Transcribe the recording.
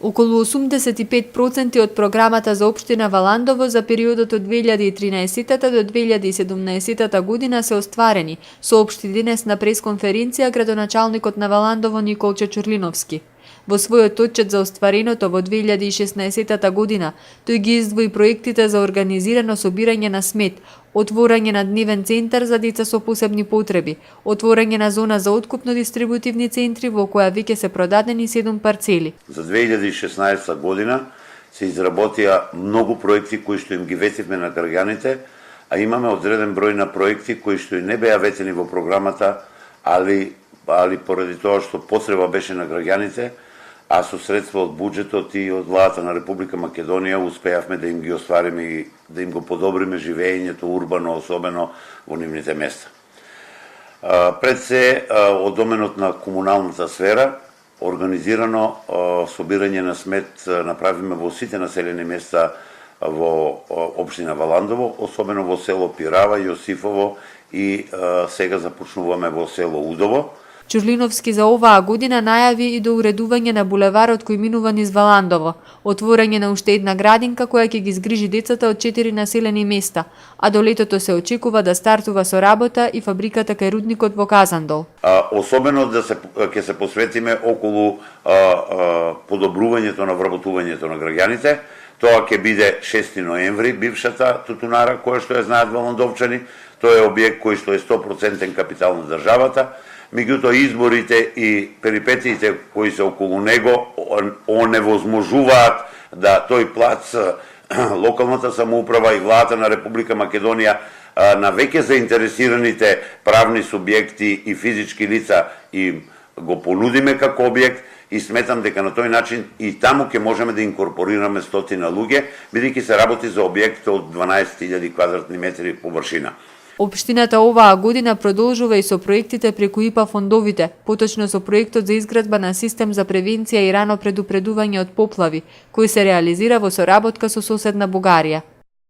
Околу 85% од програмата за општина Валандово за периодот од 2013 до 2017 година се остварени, соопшти денес на пресконференција градоначалникот на Валандово Николче Чурлиновски. Во својот отчет за оствареното во 2016 година, тој ги издвои проектите за организирано собирање на смет, отворање на дневен центар за деца со посебни потреби, отворање на зона за откупно-дистрибутивни центри во која веќе се продадени 7 парцели. За 2016 година се изработија многу проекти кои што им ги ветивме на граѓаните, а имаме одреден број на проекти кои што и не беа ветени во програмата, али поради тоа што потреба беше на граѓаните, а со средства од буџетот и од владата на Република Македонија успеавме да им ги оствариме и да им го подобриме живеењето урбано, особено во нивните места. Пред се, од доменот на комуналната сфера, организирано собирање на смет направиме во сите населени места во општина Валандово, особено во село Пирава, Јосифово и сега започнуваме во село Удово. Чурлиновски за оваа година најави и доуредување на булеварот кој минува низ Валандово, отворање на уште една градинка која ќе ги згрижи децата од 4 населени места, а до летото се очекува да стартува со работа и фабриката кај рудникот во Казандол. Особено ќе се посветиме околу подобрувањето на вработувањето на граѓаните. Тоа ќе биде 6 ноември, бившата тутунара, која што ја знаат валандовчани. Тоа е објект кој што е 100% капитал на државата. Меѓутоа изборите и перипетиите кои се околу него оневозможуваат да тој плац локалната самоуправа и владата на Република Македонија на веќе заинтересираните правни субјекти и физички лица и го понудиме како објект и сметам дека на тој начин и таму ќе можеме да инкорпорираме стотина луѓе, бидејќи се работи за објект од 12.000 квадратни метри површина. Општината оваа година продолжува и со проектите преку ИПА фондовите, поточно со проектот за изградба на систем за превенција и рано предупредување од поплави, кој се реализира во соработка со соседна Бугарија.